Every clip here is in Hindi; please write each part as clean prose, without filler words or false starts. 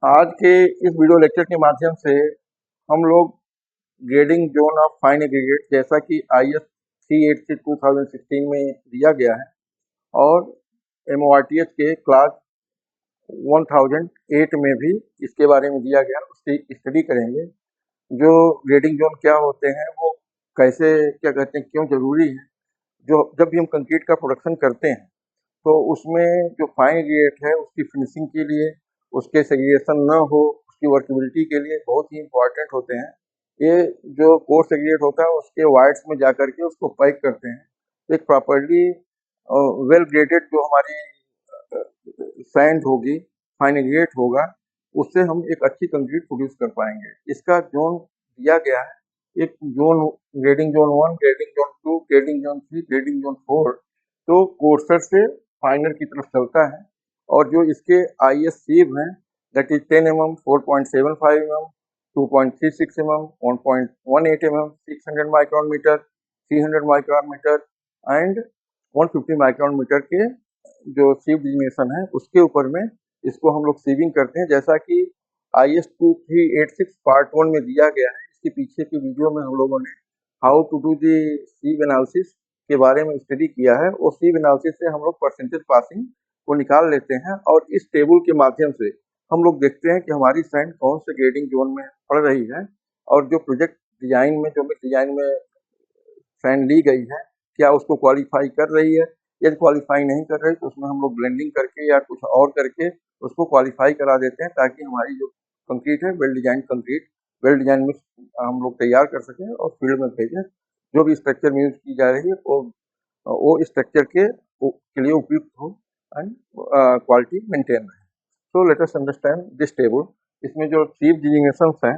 आज के इस वीडियो लेक्चर के माध्यम से हम लोग grading zone of fine aggregate जैसा कि IS 386 2016 में दिया गया है और MORTH के क्लास 1008 में भी इसके बारे में दिया गया है, उसकी स्टडी करेंगे। जो ग्रेडिंग जोन क्या होते हैं, वो कैसे क्या कहते हैं, क्यों ज़रूरी है। जो जब भी हम कंक्रीट का प्रोडक्शन करते हैं तो उसमें जो फाइन एग्रीगेट है उसकी फिनिशिंग के लिए, उसके सेग्रीगेशन न हो, उसकी वर्केबिलिटी के लिए बहुत ही इम्पॉर्टेंट होते हैं। ये जो कोर्स सेग्रीगेट होता है उसके वाइड्स में जा कर के उसको पैक करते हैं। तो एक प्रॉपरली वेल ग्रेडेड जो हमारी सैंड होगी, फाइन एग्रीगेट होगा, उससे हम एक अच्छी कंक्रीट प्रोड्यूस कर पाएंगे। इसका जोन दिया गया है, एक zone grading zone 1, grading zone 2, grading zone 3, grading zone 4। तो कोर्सर से फाइनर की तरफ चलता है और जो इसके IS सीव हैं that is 10 mm, 4.75 mm, 2.36 mm, 1.18 mm, 600 micron metre, 300 micron metre and 150 micron metre के जो सीव डिजिग्नेशन है उसके ऊपर में इसको हम लोग सीविंग करते हैं, जैसा कि IS 2386 पार्ट 1 में दिया गया है। इसके पीछे की वीडियो में हम लोगों ने how to do the sieve analysis के बारे में स्टडी किया है। और सीव एनालिसिस से हम लोग परसेंटेज पासिंग को निकाल लेते हैं और इस टेबल के माध्यम से हम लोग देखते हैं कि हमारी सैंड कौन से ग्रेडिंग जोन में पड़ रही है और जो प्रोजेक्ट डिजाइन में, जो डिजाइन में सैंड ली गई है, क्या उसको क्वालिफाई कर रही है। यदि क्वालिफाई नहीं कर रही तो उसमें हम लोग ब्लेंडिंग करके या कुछ और करके उसको क्वालिफाई करा देते हैं, ताकि हमारी जो कंक्रीट है well design concrete, well design mix हम लोग तैयार कर सकें और फील्ड में भेजें। जो भी स्ट्रक्चर में यूज की जा रही है वो स्ट्रक्चर के लिए उपयुक्त हो एंड क्वालिटी मेंटेन रहे। So let us understand this table. इसमें जो सीव डिजिग्नेशंस हैं,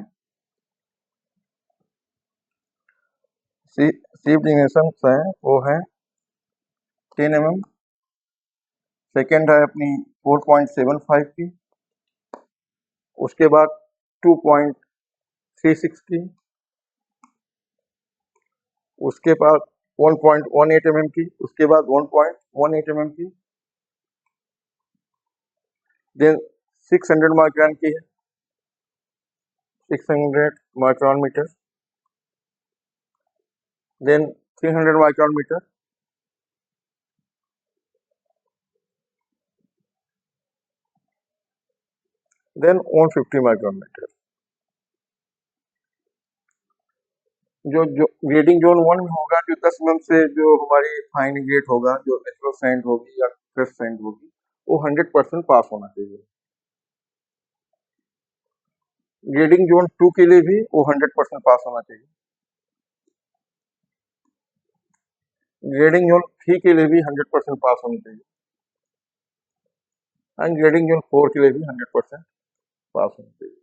सीव डिजिग्नेशंस हैं वो है 10 mm, सेकेंड है अपनी 4.75 की, उसके बाद 2.36 की, उसके बाद 1.18 mm की, उसके बाद 1.18 mm की, देन 600 माइक्रोन की है, 600 micron metre, then 300 micron metre, then 150 micron metre. जो ग्रेडिंग जोन 1 में होगा, जो 10 mm से जो हमारी फाइन ग्रेड होगा, जो नेचुरल सैंड होगी या फ्रेश सैंड होगी, वो 100% पास होना चाहिए। ग्रेडिंग जोन 2 के लिए भी वो 100% पास होना चाहिए। ग्रेडिंग जोन 3 के लिए भी 100% पास होना चाहिए एंड ग्रेडिंग जोन 4 के लिए भी 100% पास होना चाहिए।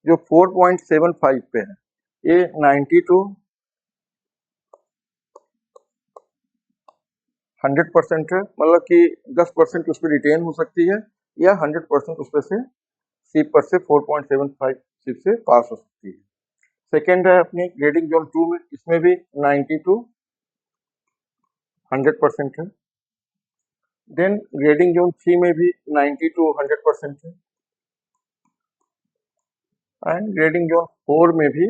जो 4.75 पे है, ये 90 to 100% है, मतलब कि 10% उस पर रिटेन हो सकती है या 100% उस पर से सीप पर से 4.75 सीप से पास हो सकती है। सेकेंड है अपनी ग्रेडिंग जोन 2 में, इसमें भी 90 to 100% है। देन ग्रेडिंग जोन 3 में भी 90 to 100% है एंड ग्रेडिंग जोन 4 में भी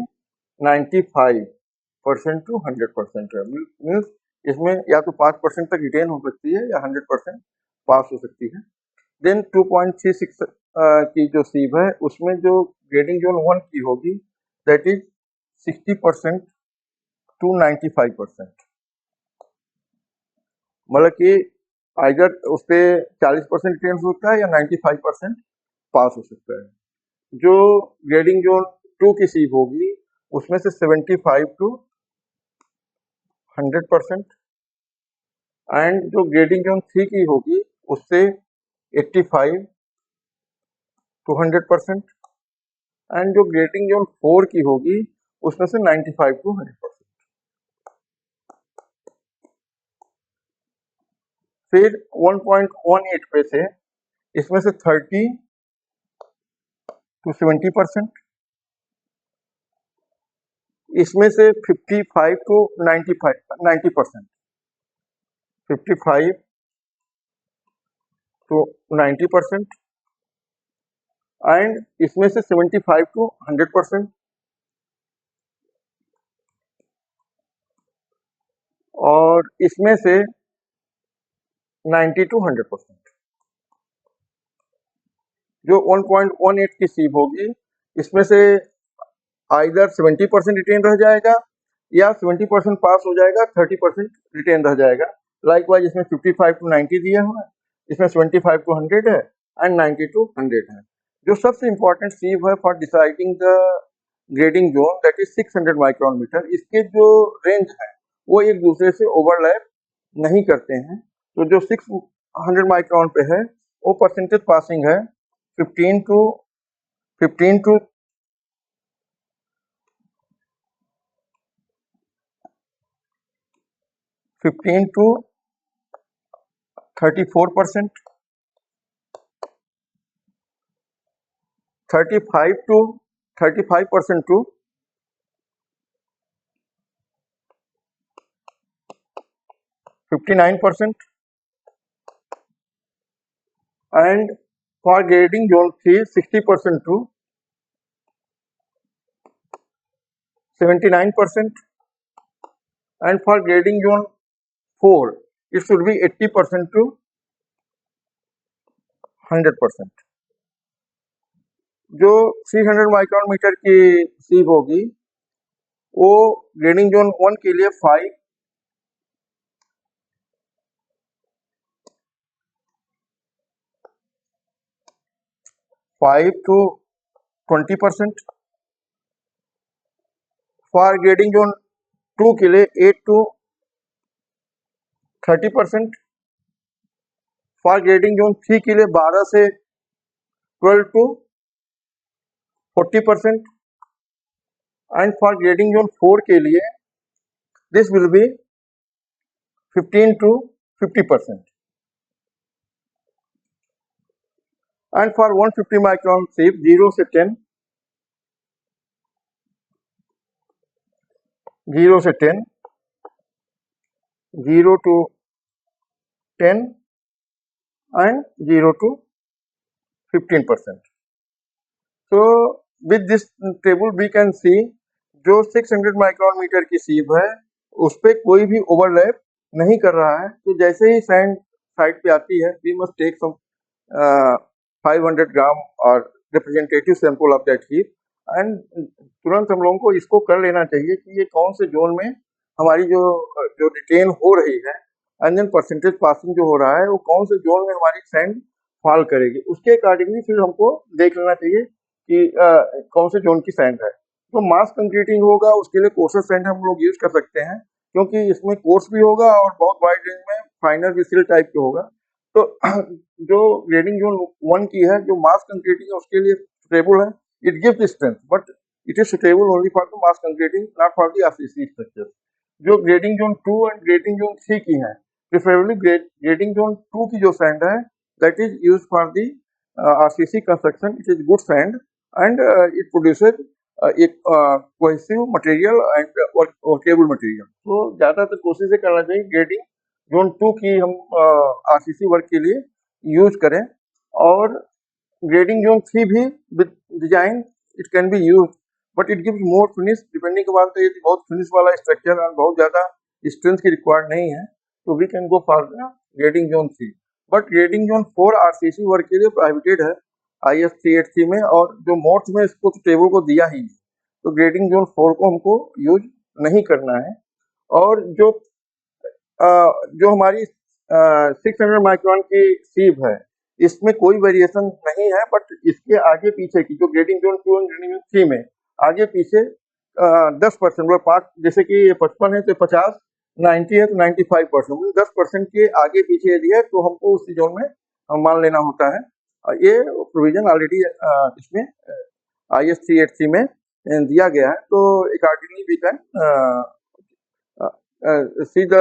95% to 100% है। मीन्स इसमें या तो 5% तक रिटेन हो सकती है या 100% पास हो सकती है। देन 2.36 की जो सीव है, उसमें जो ग्रेडिंग जोन 1 की होगी दैट इज 60% to 95%, मतलब कि आइदर उस पर 40% रिटेन हो सकता है या 95% पास हो सकता है। जो ग्रेडिंग जोन 2 की सीव होगी उसमें से 75 to 100% एंड जो ग्रेडिंग जोन 3 की होगी उससे 85 to 100% एंड जो ग्रेडिंग जोन 4 की होगी उसमें से 95 to 100%। फिर 1.18 पे से इसमें से 30 to 70%, इसमें से 55 to 90%, 55 to 90%, एंड इसमें से 75 टू 100% और इसमें से 90 टू 100%। जो 1.18 की सीप होगी इसमें से आइदर 70% रिटेन रह जाएगा या 70% पास हो जाएगा, 30% रिटेन रह जाएगा। लाइकवाइज इसमें 55 टू 90 दिया हुआ है, इसमें 75 टू 100 है एंड 90 टू 100 है। जो सबसे इंपॉर्टेंट सीव है for deciding the grading zone that is 600 micron metre, इसके जो रेंज है वो एक दूसरे से ओवरलैप नहीं करते हैं। तो जो 600 माइक्रोन पे है वो परसेंटेज पासिंग है 15 to 15 to 34%, 35% to 59%, and for grading zone 3 60% to 79%, and for grading zone 4 it should be 80% to 100%। जो 300 माइक्रोन मीटर की सीव होगी वो ग्रेडिंग जोन 1 के लिए 5 to 20%, फॉर ग्रेडिंग जोन 2 के लिए 8 to 30%, फॉर ग्रेडिंग जोन 3 के लिए 12 से 12 to 40%, and for grading zone 4 के लिए this will be 15 to 50%, and for 150 micron सीव 0 से 10, 0 से 10, 0 to 10 and 0 to 15%. So with this table we can see जो 600 माइक्रोन मीटर की सीव है उस पर कोई भी ओवरलैप नहीं कर रहा है। तो जैसे ही सैंड साइड पे आती है वी मस्ट टेक सम 500 ग्राम और representative sample of that heap and तुरंत हम लोगों को इसको कर लेना चाहिए कि ये कौन से जोन में हमारी जो रिटेन हो रही है एंड देन परसेंटेज पासिंग जो हो रहा है वो कौन से जोन में हमारी सैंड फॉल करेगी। उसके अकॉर्डिंगली फिर हमको देख लेना चाहिए कि कौन से जोन की सैंड है। तो मास कंक्रीटिंग होगा उसके लिए कोर्सर सैंड हम लोग यूज कर सकते हैं क्योंकि इसमें कोर्स भी होगा और बहुत वाइड रेंज में फाइनर भी सिल टाइप के होगा। तो जो ग्रेडिंग जोन 1 की है जो मास कंक्रीटिंग है उसके लिए सुटेबल है, it gives strength but it is suitable only for the mass concreting not for the RCC structure. जो grading zone 2 and grading zone 3 की है प्रिफरेबली ग्रेडिंग जोन 2 की जो सैंड है that is use for the RCC construction, it is good sand and it produces एक cohesive material and workable material. तो ज़्यादातर कोशिश करना चाहिए ग्रेडिंग जोन 2 की हम आरसीसी वर्क के लिए यूज करें और ग्रेडिंग जोन 3 भी with design it can be use but it gives more finish depending upon the बहुत फिनिश वाला स्ट्रक्चर और बहुत ज़्यादा स्ट्रेंथ की रिक्वायर्ड नहीं है तो we can go for the grading zone 3। But grading zone 4 RCC work के लिए प्रोहिबिटेड है IS 383 में और जो मोड्स में इसको टेबल को दिया ही नहीं, तो ग्रेडिंग जोन 4 को हमको यूज नहीं करना है। और जो हमारी 600 माइक्रोन की सीव है इसमें कोई वेरिएशन नहीं है बट इसके आगे पीछे की जो ग्रेडिंग जोन 2 और ग्रेडिंग जोन 3 में आगे पीछे 10% मतलब 5 जैसे कि 55 है तो 50, 90 है तो 95%, 10% के आगे पीछे यदि है तो हमको उसी जोन में मान लेना होता है। ये प्रोविजन ऑलरेडी इसमें IS 383 में दिया गया है। तो accordingly we can see the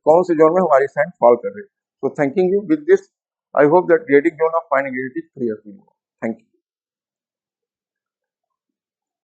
कौन से जोन में हमारी सैंड फॉल कर रही है। So thanking you with this, I hope that grading zone of fine granite is clear to you. Thank you.